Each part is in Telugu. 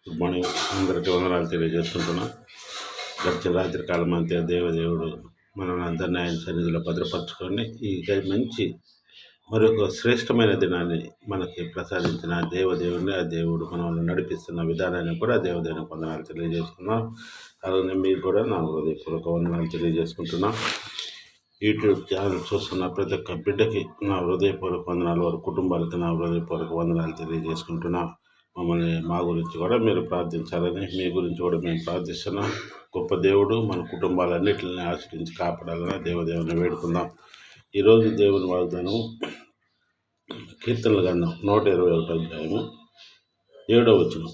Good morning. అందరికీ వందనాలు తెలియజేసుకుంటున్నా. గడిచిన రాత్రి కాలం అంతే దేవదేవుడు మనల్ని అందరినీ ఆయన సన్నిధిలో భద్రపరచుకొని ఈ మంచి మరొక శ్రేష్టమైన దినాన్ని మనకి ప్రసాదించిన దేవదేవుడిని, ఆ దేవుడు మనల్ని నడిపిస్తున్న విధానాన్ని కూడా దేవదేవుని వందనాలు తెలియజేసుకున్నాం. అలానే మీరు కూడా నా హృదయపూర్వక వందనాలు తెలియజేసుకుంటున్నా. యూట్యూబ్ ఛానల్ చూస్తున్న ప్రతి ఒక్క బిడ్డకి నా హృదయపూర్వక వందనాలు, వారి కుటుంబాలకి నా హృదయపూర్వక వందనాలు తెలియజేసుకుంటున్నా. మా గురించి కూడా మీరు ప్రార్థించాలని, మీ గురించి కూడా మేము ప్రార్థిస్తున్నాం. గొప్ప దేవుడు మన కుటుంబాలన్నింటిని ఆశ్రయించి కాపాడాలని దేవదేవుని వేడుకుందాం. ఈరోజు దేవుని వాగ్దానం కీర్తనల గ్రంథం 121 అధ్యాయము 7వ వచనం.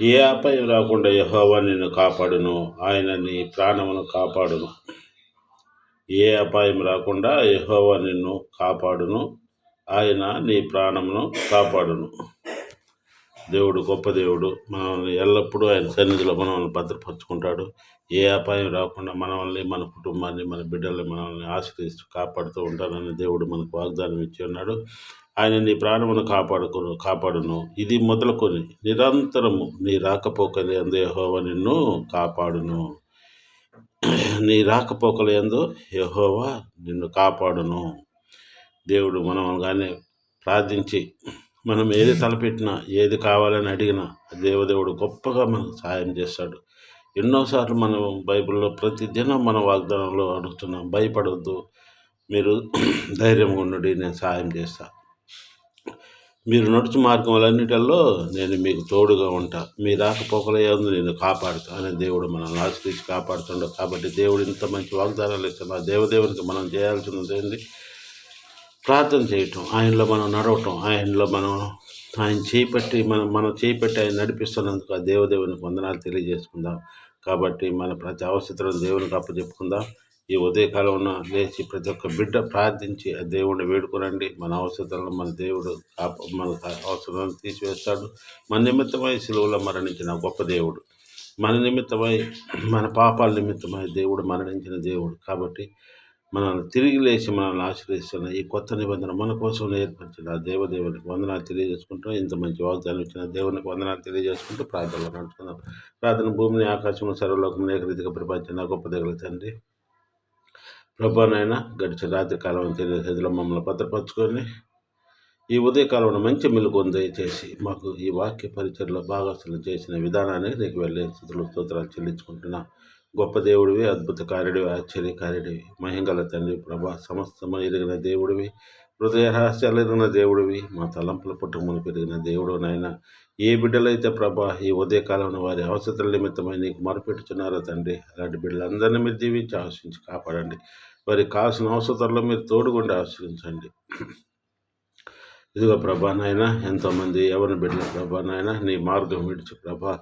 ఏ అపాయం రాకుండా యెహోవా నిన్ను కాపాడును, ఆయన నీ ప్రాణమును కాపాడును. ఏ అపాయం రాకుండా యెహోవా నిన్ను కాపాడును, ఆయన నీ ప్రాణమును కాపాడును. దేవుడు గొప్ప దేవుడు. మనల్ని ఎల్లప్పుడూ ఆయన సన్నిధిలో మనల్ని భద్రపరుచుకుంటాడు. ఏ అపాయం రాకుండా మనల్ని, మన కుటుంబాన్ని, మన బిడ్డల్ని మనల్ని ఆశ్రయిస్తూ కాపాడుతూ ఉంటానని దేవుడు మనకు వాగ్దానం ఇచ్చి ఉన్నాడు. ఆయన నీ ప్రాణమును కాపాడును. ఇది మొదలుకొని నిరంతరము నీ రాకపోకల యందు యెహోవా నిన్ను కాపాడును. నీ రాకపోకల యందు యెహోవా నిన్ను కాపాడును. దేవుడు మనం కానీ ప్రార్థించి మనం ఏది తలపెట్టినా, ఏది కావాలని అడిగినా దేవదేవుడు గొప్పగా మనకు సహాయం చేస్తాడు. ఎన్నోసార్లు మనం బైబిల్లో ప్రతిదినం మన వాగ్దానంలో అడుగుతున్నాం, భయపడవద్దు, మీరు ధైర్యంగా ఉండండి, నేను సహాయం చేస్తా, మీరు నడుచు మార్గములన్నిటిలో నేను మీకు తోడుగా ఉంటా, మీ రాకపోకల యందు నేను కాపాడుతా అని దేవుడు మనల్ని ఆశ్రయించి కాపాడుతుండవు. కాబట్టి దేవుడు ఇంత మంచి వాగ్దానాలు ఇస్తున్నా. దేవదేవునికి మనం చేయాల్సినది ఏంటి? ప్రార్థన చేయటం, ఆయనలో మనం నడవటం, ఆయన చేపట్టి మన చేపట్టి ఆయన నడిపిస్తున్నందుకు ఆ దేవదేవునికి వందనాలు తెలియజేసుకుందాం. కాబట్టి మన ప్రతి అవసరాలను దేవునికి అప్పచెప్పుకుందాం. ఈ ఉదయకాలం లేచి ప్రతి ఒక్క బిడ్డ ప్రార్థించి ఆ దేవుడిని వేడుకోనండి. మన అవసరాలను మన దేవుడు మన అవసరాలను తీసివేస్తాడు. మన నిమిత్తమై సిలువలో మరణించిన గొప్ప దేవుడు, మన నిమిత్తమై, మన పాపాల నిమిత్తమై దేవుడు మరణించిన దేవుడు. కాబట్టి మనల్ని తిరిగి లేచి మనల్ని ఆశ్రయిస్తున్న ఈ కొత్త నిబంధన మన కోసం ఏర్పరిచిన ఆ దేవదేవునికి వందనాలు తెలియజేసుకుంటూ, ఇంత మంచి వాగ్దానం ఇచ్చిన దేవునికి వందనాలు తెలియజేసుకుంటూ ప్రార్థనలో నడుచుకుందాం. ప్రార్థన. భూమిని, ఆకాశము, సర్వలోకం ఏకరీతిగా ప్రపంచం గొప్ప దగ్గర తండ్రి, ప్రభానైనా గడిచిన రాత్రి కాలం తెలియజేదిలో మమ్మల్ని భద్రపరచుకొని ఈ ఉదయకాలంలో మంచి మెలుగుని దయచేసి మాకు ఈ వాక్య పరిచయలో భాగస్వామ్యం చేసిన విధానాన్ని నీకు వెళ్ళే స్థితులు స్తోత్రాలు చెల్లించుకుంటున్నా. గొప్ప దేవుడివి, అద్భుత కార్యుడివి, ఆశ్చర్యకార్యుడివి, మహింగల తండ్రి ప్రభా, సమస్తము ఎరిగిన దేవుడివి, హృదయ రహస్యాలు ఎరిగిన దేవుడివి, మా తలంపుల పుట్టమును పెరిగిన దేవుడు నాయన. ఏ బిడ్డలైతే ప్రభా ఈ ఉదయకాలంలో వారి అవసరాల నిమిత్తమై నీకు మొరపెట్టుచున్నారో తండ్రి, అలాంటి బిడ్డలందరినీ మీరు దీవించి ఆశ్రయించి కాపాడండి. వారికి కావాల్సిన అవసరాల్లో మీరు తోడుగుండి ఆశ్రయించండి. ఇదిగో ప్రభా నాయన, ఎంతోమంది ఎవరిని బిడ్డలు ప్రభా నాయన నీ మార్గం విడిచి ప్రభా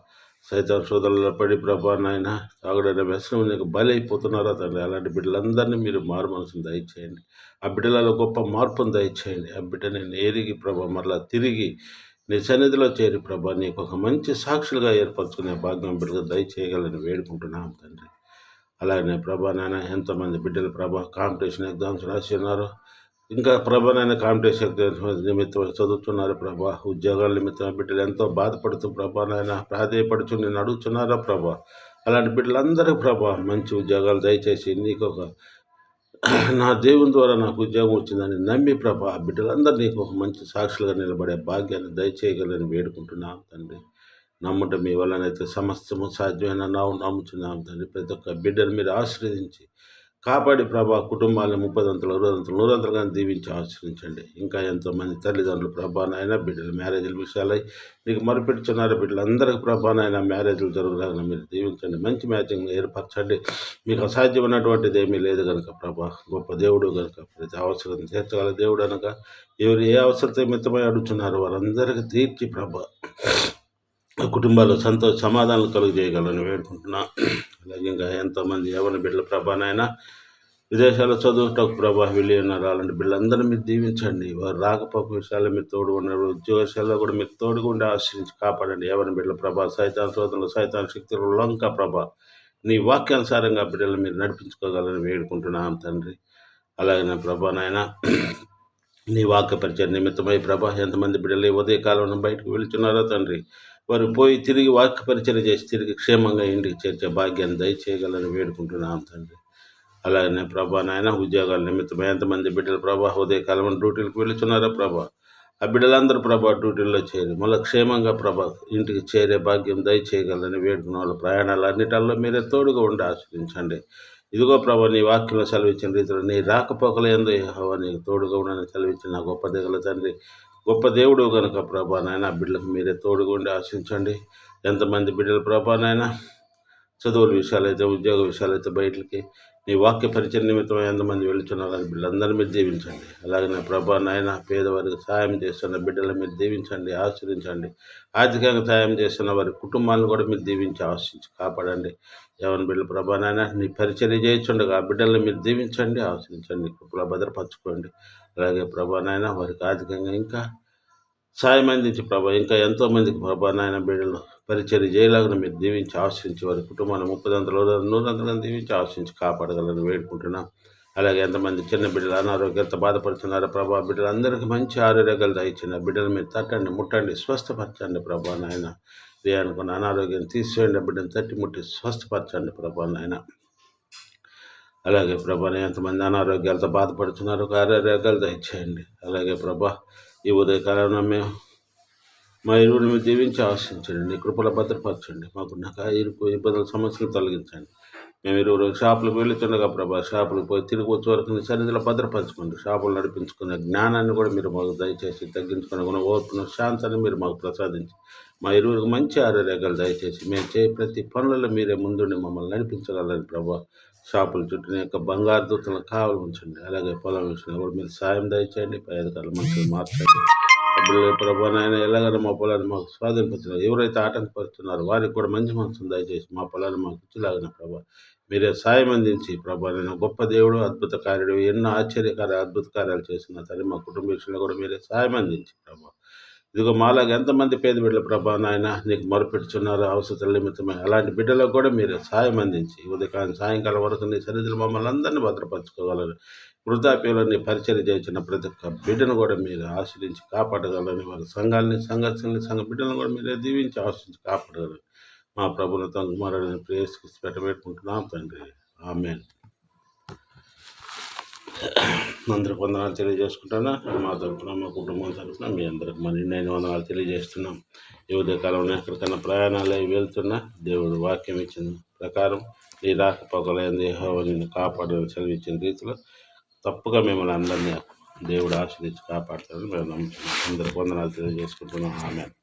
సైతాన్ సోదరుల పడి ప్రభా నాయన తాగడైన వ్యసనం నీకు బలైపోతున్నారో తండ్రి, అలాంటి బిడ్డలందరినీ మీరు మారు మనసును దయచేయండి. ఆ బిడ్డలలో గొప్ప మార్పును దయచేయండి. ఆ బిడ్డని ఎరిగి ప్రభా మరలా తిరిగి నీ సన్నిధిలో చేరి ప్రభా నీకు ఒక మంచి సాక్షులుగా ఏర్పరచుకునే భాగ్యం బిడ్డగా దయచేయగలని వేడుకుంటున్నాం తండ్రి. అలాగే ప్రభా నాయన ఎంతోమంది బిడ్డలు ప్రభా కాంపిటీషన్ ఎగ్జామ్స్ రాసి ఉన్నారు, ఇంకా ప్రభానైనా కాంపిటీషన్ నిమిత్తం చదువుతున్నారు ప్రభా, ఉద్యోగాల నిమిత్తం బిడ్డలు ఎంతో బాధపడుతూ ప్రభానైనా ప్రాధేయపడుచు నేను అడుగుతున్నారా ప్రభా. అలాంటి బిడ్డలందరూ ప్రభా మంచి ఉద్యోగాలు దయచేసి నీకు ఒక నా దేవుని ద్వారా నాకు ఉద్యోగం వచ్చిందని నమ్మి ప్రభా ఆ బిడ్డలందరూ నీకు ఒక మంచి సాక్షులుగా నిలబడే భాగ్యాన్ని దయచేయగలని వేడుకుంటున్నాం తండ్రి. నమ్ముట మీ వల్లనైతే సమస్తము సాధ్యమైన నమ్ముచున్నాం తండ్రి. ప్రతి ఒక్క బిడ్డను మీరు ఆశ్రయించి కాపాడి ప్రభా కుటుంబాలను 30 100 కానీ దీవించి ఆశ్రయించండి. ఇంకా ఎంతోమంది తల్లిదండ్రులు ప్రభానైనా బిడ్డలు మ్యారేజ్ల విషయాలై నీకు మొరపెట్టుచున్నారు. బిడ్డలందరికీ ప్రభానైనా మ్యారేజ్లు జరుగులాగా మీరు దీవించండి. మంచి మ్యాచింగ్ ఏర్పరచండి. మీకు అసాధ్యమైనటువంటిది ఏమీ లేదు కనుక ప్రభా, గొప్ప దేవుడు కనుక, ప్రతి అవసరం తీర్చగల దేవుడు అనగా ఎవరు ఏ అవసరం మిత్తమై అడుగుతున్నారో వారందరికీ తీర్చి ప్రభా కుటుంబాల్లో సమాధానం కలుగజేయగలని వేడుకుంటున్నా. అలాగే ఇంకా ఎంతోమంది ఎవరిని బిడ్డల ప్రభానైనా విదేశాల్లో చదువుటకు ప్రభా వెళ్ళి ఉన్నారు. అలాంటి బిడ్డలందరూ మీరు దీవించండి. వారు రాకపోక విషయాల్లో మీరు తోడు ఉన్నారు, ఉద్యోగశాలలో కూడా మీరు తోడుగా ఉండి ఆశ్రయించి కాపాడండి. ఎవరిని బిడ్డల ప్రభా సైతాన్ శోధనలు, సైతాన్ శక్తులు లంక ప్రభా నీ వాక్యానుసారంగా బిడ్డలు మీరు నడిపించుకోగలని వేడుకుంటున్నాం తండ్రి. అలాగే నా ప్రభా నాయన నీ వాక్య పరిచయం నిమిత్తమై ప్రభా ఎంతమంది బిడ్డలు ఈ ఉదయకాలంలో బయటకు వెళుతున్నారో తండ్రి, వారు పోయి తిరిగి వాక్య పరిచయం చేసి తిరిగి క్షేమంగా ఇంటికి చేర్చే భాగ్యాన్ని దయచేయగలని వేడుకుంటున్నాం తండ్రి. అలాగనే ప్రభా నాయన ఉద్యోగాల నిమిత్తమై ఎంతమంది బిడ్డలు ప్రభా ఉదయకాలంలో డ్యూటీలకు వెళుతున్నారో ప్రభా, ఆ బిడ్డలందరూ ప్రభా డ్యూటీల్లో చేరి మళ్ళీ క్షేమంగా ప్రభా ఇంటికి చేరే భాగ్యం దయచేయగలని వేడుకున్న వాళ్ళ ప్రయాణాలు అన్నిటిల్లో మీరే తోడుగా ఉండి ఆశ్రయించండి. ఇదిగో ప్రభా నీ వాక్యంలో సెలవిచ్చిన రీతిలో నీ రాకపోకలు ఎందు యెహోవా నీకు తోడుగా ఉండని సెలవిచ్చిన నా గొప్ప దిగల తండ్రి, గొప్ప దేవుడు కనుక ప్రభా నాయన బిడ్డలకు మీరే తోడుగా ఉండి ఆశించండి. ఎంతమంది బిడ్డలు ప్రభా నాయన చదువుల విషయాలైతే ఉద్యోగ విషయాలైతే బయటికి నీ వాక్య పరిచయం నిమిత్తం ఎంతమంది వెళుతున్నారని బిడ్డలందరూ మీరు దీవించండి. అలాగే ప్రభా నాయన పేదవారికి సహాయం చేస్తున్న బిడ్డలు మీరు దీవించండి, ఆశ్రయించండి. ఆర్థికంగా సహాయం చేస్తున్న వారి కుటుంబాలను కూడా మీరు దీవించి ఆశించి కాపాడండి. యవన బిడ్డలు ప్రభా నాయన నీ పరిచర్య చేయించుండగా ఆ బిడ్డలను మీరు దీవించండి, ఆశ్రయించండి, కృపలో భద్రపరచుకోండి. అలాగే ప్రభా నాయన వారికి ఆర్థికంగా ఇంకా సాయం అందించి ప్రభా ఇంకా ఎంతోమందికి ప్రభా నాయన బిడ్డలు పరిచర్య చేయలాగా మీరు దీవించి ఆశ్రయించి వారి కుటుంబాన్ని 30 100 దీవించి ఆశ్రయించి కాపాడగలని వేడుకుంటున్నాం. అలాగే ఎంతమంది చిన్న బిడ్డలు అనారోగ్యంతో బాధపడుతున్నారో ప్రభా బిడ్డలందరికీ మంచి ఆరోగ్యాలు దయచిన బిడ్డలు మీరు తట్టండి, ముట్టండి, స్వస్థపరచండి ప్రభా నాయన. అనుకున్న అనారోగ్యం తీసివేయండి, బిడ్డను తట్టి ముట్టి స్వస్థపరచండి ప్రభా నాయన. అలాగే ప్రభా ఎంతమంది అనారోగ్యాలతో బాధపడుతున్నారో ఆరోగ్యాలు దయచేయండి. అలాగే ప్రభా ఈ ఉదయకాలంలో మేము మా ఇరువురిని మీరు దీవించి ఆశించండి, నీ కృపల భద్రపరచండి. మాకున్న ఇరుకు ఇబ్బందుల సమస్యలు తొలగించండి. మేము ఇరువురు షాపులకు వెళుతుండగా ప్రభా షాపులకు పోయి తిరిగి వచ్చే వరకు నీ సన్నిధిలో భద్రపరచుకోండి. షాపులు నడిపించుకునే జ్ఞానాన్ని కూడా మీరు మాకు దయచేసి తగ్గించుకునే ఓర్పును శాంతాన్ని మీరు మాకు ప్రసాదించి మా ఇరువురికి మంచి ఆరోగ్యాలు దయచేసి మేము చేయ ప్రతి పనులలో మీరే ముందుండి మమ్మల్ని నడిపించగలని ప్రభా. షాపుల చుట్టూ యొక్క బంగారు దూతలను కావలి ఉంచండి. అలాగే పొలం విషయంలో కూడా మీరు సాయం దయచేయండి, పై అధికారులు మంచిగా మార్చండి. ప్రభా నాయన ఎలాగైనా మా పొలాన్ని మాకు స్వాధీనపరుచున్నారు. ఎవరైతే ఆటంకపరుస్తున్నారో వారికి కూడా మంచి మనసును దయచేసి మా పొలాన్ని మాకు ఇచ్చిలాగిన ప్రభా మీరే సాయం అందించి ప్రభా నేను గొప్ప దేవుడు, అద్భుత కార్యుడు, ఎన్నో అద్భుత కార్యాలు చేస్తున్నా సరే మా కుటుంబ విషయంలో కూడా మీరే సాయం అందించి ప్రభా. ఇదిగో మాలాగా ఎంతమంది పేద బిడ్డల ప్రభా నాయన నీకు మొరపెడుతున్నారు అవసరాల నిమిత్తమై, అలాంటి బిడ్డలకు కూడా మీరు సాయం అందించి ఉదయం సాయంకాలం వరకు నీ సన్నిధిలో మమ్మల్ని అందరినీ భద్రపరచుకోగలరు. వృద్ధాప్యంలో నీ పరిచయం చేసిన ప్రతి ఒక్క బిడ్డను కూడా మీరు ఆశ్రయించి కాపాడగలని, వారి సంఘ బిడ్డలను కూడా మీరే దీవించి ఆశ్రయించి కాపాడగలరు. మా ప్రభుత్వ కుమారుడిని ప్రేయస్కి పెట్టబెట్టుకుంటున్నాం తండ్రి, ఆమేన్. అందరికి వందనాలు తెలియజేసుకుంటున్నా. మా తరఫున మా కుటుంబం తరఫున మీ అందరికి మా నిండైన వందనాలు తెలియజేస్తున్నాం. ఈ ఉదయకాలంలో ఎక్కడికన్నా ప్రయాణాలు అవి వెళ్తున్నా దేవుడు వాక్యం ఇచ్చిన ప్రకారం ఈ రాకపోకలైంది యెహోవా నిన్ను కాపాడని సెలవిచ్చిన రీతిలో తప్పుగా మిమ్మల్ని అందరినీ దేవుడు ఆశ్రయించి కాపాడుతారని మేము నమ్ముతున్నాం. అందరికి వందనాలు తెలియజేసుకుంటున్నాం, ఆమేన్.